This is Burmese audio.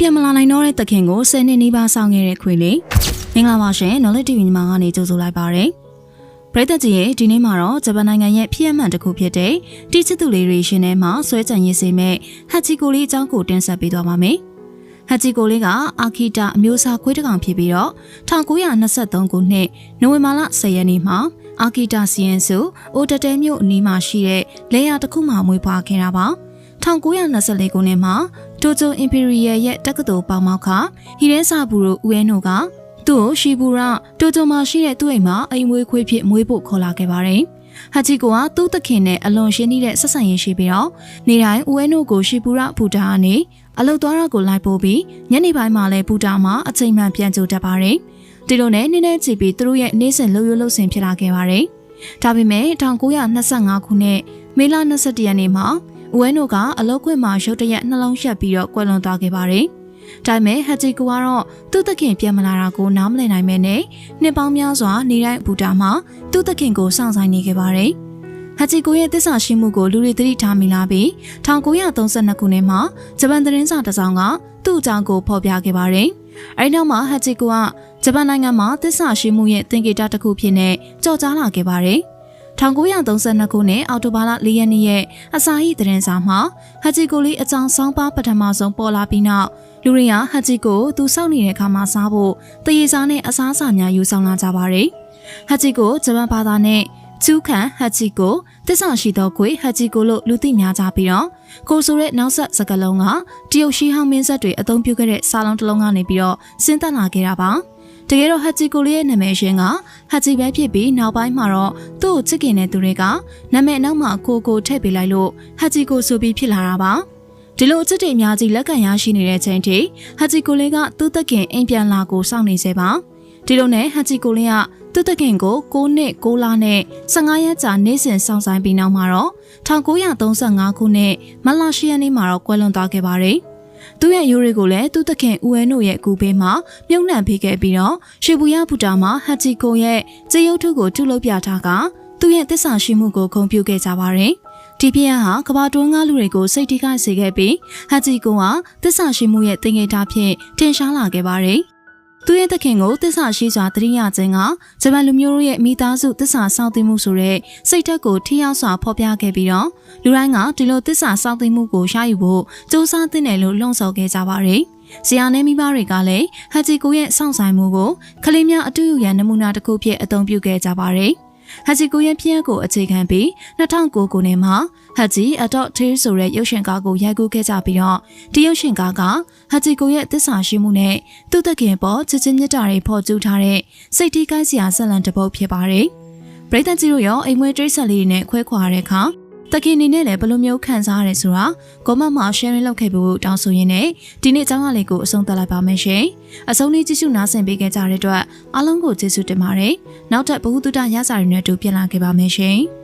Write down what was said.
ပြန်မလာနိုင်တော့တဲ့တခင်ကို10နှစ်နီးပါးဆောင်ခဲ့တဲ့ခွေလေးမင်္ဂလာပါရှင် Knowledge TV မှာကနေကြိုဆိုလိုက်ပါရစေပရိသတ်ကြီးရဲ့ဒီနေ့မှာတော့ဂျပန်နိုင်ငံရဲ့ဖြစ်အမှန်တစ်ခုဖြစ်တဲ့တိကျသူလေးတွေရှင်ထဲမှာဆွဲကြံရည်စေမဲ့ဟတ်ချီကိုလေးအကြောင်းကိုတင်ဆက်ပေးသွားပါမယ်ဟတ်ချီကိုလေးကအာခီတာအမျိုးအစားခွေးတစ်ကောင်ဖြစ်ပြီးတော့1923ခုနှစ်နိုဝင်ဘာလ10ရက်နေ့မှာအာခီတာစီယန်စုအိုတတဲမြို့အနီးမှာရှိတဲ့လေယာတစ်ခုမှာမွေးဖွားခဲ့တာပါ1924ခုနှစ်မှာတိုကျိုအင်ပီရီယယ်ရဲ့တက္ကသိုလ်ပေါမောက္ခဟီရဲဆာဘူရိုဦးအဲနိုကသူ့ကိုရှီဘူရာတိုကျိုမှာရှိတဲ့သူ့အိမ်မှာအိမ်မွေးခွေးဖြစ်မွေးဖို့ခေါ်လာခဲ့ပါတယ်။ဟတ်ချီကိုကသူ့သခင်နဲ့အလွန်ရှင်းနေတဲ့ဆက်ဆံရေးရှိပြီးတော့နေတိုင်းဦးအဲနိုကိုရှီဘူရာဘူတာကနေအလုတ်သွားတာကိုလိုက်ပို့ပြီးညနေပိုင်းမှာလည်းဘူတာမှာအချိန်မှန်ပြန်ကြိုတတ်ပါတယ်။ဒီလိုနဲ့နည်းနည်းကြည့်ပြီးသူတို့ရဲ့နေ့စဉ်လှုပ်ရွလှုပ်ဆင်ဖြစ်လာခဲ့ပါတယ်။ဒါပေမဲ့1925ခုနှစ်မေလ21ရက်နေ့မှာဦးအဲနိုကအလုတ်ခွင့်မှာရုတ်တရက်နှလုံးရှက်ပြီးတော့ကွယ်လွန်သွားခဲ့ပါတယ်။ဒါပေမဲ့ဟတ်ချီကိုကတော့သူ့သခင်ပြန်မလာတာကိုနားမလည်နိုင်မဲနဲ့နှစ်ပေါင်းများစွာနေတိုင်းဘူတာမှာသူ့သခင်ကိုစောင့်ဆိုင်နေခဲ့ပါတယ်။ဟတ်ချီကိုရဲ့သစ္စာရှိမှုကိုလူတွေသတိထားမိလာပြီး1932ခုနှစ်မှာဂျပန်သတင်းစာတစ်စောင်ကသူ့အကြောင်းကိုဖော်ပြခဲ့ပါတယ်။အဲဒီနောက်မှာဟတ်ချီကိုကဂျပန်နိုင်ငံမှာသစ္စာရှိမှုရဲ့သင်္ကေတတစ်ခုဖြစ်နေကြော်ကြားလာခဲ့ပါတယ်။1932ခုနှစ်အောက်တိုဘာလ4ရက်နေ့ရဲ့အစာဟိသတင်းစာမှာဟတ်ချီကိုလေးအကြောင်းဆောင်းပါးပထမဆုံးပေါ်လာပြီးနောက်လူတွေကဟတ်ချီကိုသူစောင့်နေတဲ့အခါမှာစားဖို့တရေစားနဲ့အစားအစာများယူဆောင်လာကြပါတယ်။ဟတ်ချီကိုဂျပန်ဘာသာနဲ့ကျူးခန်ဟတ်ချီကိုသစ္စာရှိသောခွေဟတ်ချီကိုလို့လူသိများကြပြီးတော့ကိုဆိုတဲ့နောက်ဆက်စကားလုံးကတရုတ်ရှိဟောင်းမင်းဆက်တွေအသုံးပြုခဲ့တဲ့စာလုံးတစ်လုံးကနေပြီးတော့ဆင်းသက်လာခဲ့တာပါ။တကယ်တော့ဟတ်ချီကိုလေးရဲ့နာမည်ရှင်ကဟတ်ချီပဲဖြစ်ပြီးနောက်ပိုင်းမှာတော့သူ့ကိုချစ်ခင်တဲ့သူတွေကနာမည်နောက်မှာကိုထည့်ပေးလိုက်လို့ဟတ်ချီကိုဆိုပြီးဖြစ်လာတာပါဒီလိုအချစ်တွေအများကြီးလက်ခံရရှိနေတဲ့ချိန်ထိဟတ်ချီကိုလေးကသူ့သခင်အိမ်ပြန်လာကိုစောင့်နေစေပါဒီလိုနဲ့ဟတ်ချီကိုလေးကသူ့သခင်ကို9နှစ်6လနဲ့15ရက်ကြာနေစဉ်စောင့်ဆိုင်ပြီးနောက်မှာတော့1935ခုနှစ်မတ်လ10ရက်နေ့မှာတော့ကွယ်လွန်သွားခဲ့ပါတယ်သူ့ရဲ့ရိုးတွေကိုလည်းသူ့သခင်ဦးအဲနိုရဲ့ကူပေးမှာမြုပ်နှံပေးခဲ့ပြီးတော့ရှီဘူယာဘူတာမှာဟတ်ချီကိုရဲ့ကြေးရုပ်ထုကိုထုလုပ်ပြထားကသူ့ရဲ့သစ္စာရှိမှုကိုဂုဏ်ပြုခဲ့ကြပါတယ်ဒီပြရဟာကဘာတွန်းကားလူတွေကိုစိတ်ထိခိုက်စေခဲ့ပြီးဟတ်ချီကိုကသစ္စာရှိမှုရဲ့သင်္ကေတဖြင့်ထင်ရှားလာခဲ့ပါတယ်သူရဲ့သခင်ကိုသစ္စာရှိစွာတရိယာခြင်းကဂျပန်လူမျိုးတို့ရဲ့မိသားစုသစ္စာစောင့်သိမှုဆိုတဲ့စိတ်ဓာတ်ကိုထိရောက်စွာဖော်ပြခဲ့ပြီးတော့လူတိုင်းကဒီလိုသစ္စာစောင့်သိမှုကိုရယူဖို့စူးစမ်းသင့်တယ်လို့လှုံ့ဆော်ခဲ့ကြပါတယ်။ဆရာနဲ့မိဘတွေကလည်းဟတ်ချီကိုရဲ့စောင့်ဆိုင်မှုကိုကလေးများအတူယူရန်နမူနာတစ်ခုဖြစ်အသုံးပြုခဲ့ကြပါတယ်။ဟတ်ချီကိုရဲ့ဖြစ်ရပ်ကိုအခြေခံပြီး2009ခုနှစ်မှာဟတ်ချီအတော့ထေးဆိုတဲ့ရုပ်ရှင်ကားကိုရိုက်ကူးခဲ့ကြပြီးတော့ဒီရုပ်ရှင်ကားကဟတ်ချီကိုရဲ့သစ္စာရှိမှုနဲ့သူ့သခင်ပေါ်ချစ်ချင်းမြတ်တာတွေဖော်ကျူးထားတဲ့စိတ်ထိခိုက်စရာဇာတ်လမ်းတစ်ပုဒ်ဖြစ်ပါတယ်။ပရိသတ်ကြီးတို့ရောအိမ်မွေးတိရစ္ဆာန်လေးတွေနဲ့ခွဲခွာတဲ့အခါတခင်နေနဲ့လည်းဘယ်လိုမျိုးခံစားရလဲဆိုတာကောမန့်မှာ sharing လုပ်ခဲ့ဖို့တောင်းဆိုရင်းနဲ့ဒီနေ့အကြောင်းအရာလေးကိုအဆုံးသတ်လိုက်ပါမယ်ရှင်။အဆုံးလေးကြည့်ရှုနားဆင်ပေးခဲ့ကြတဲ့အတွက်အားလုံးကိုကျေးဇူးတင်ပါတယ်။နောက်ထပ်ဘ ഹു တုတရစာရီနဲ့တူပြန်လာခဲ့ပါမယ်ရှင်။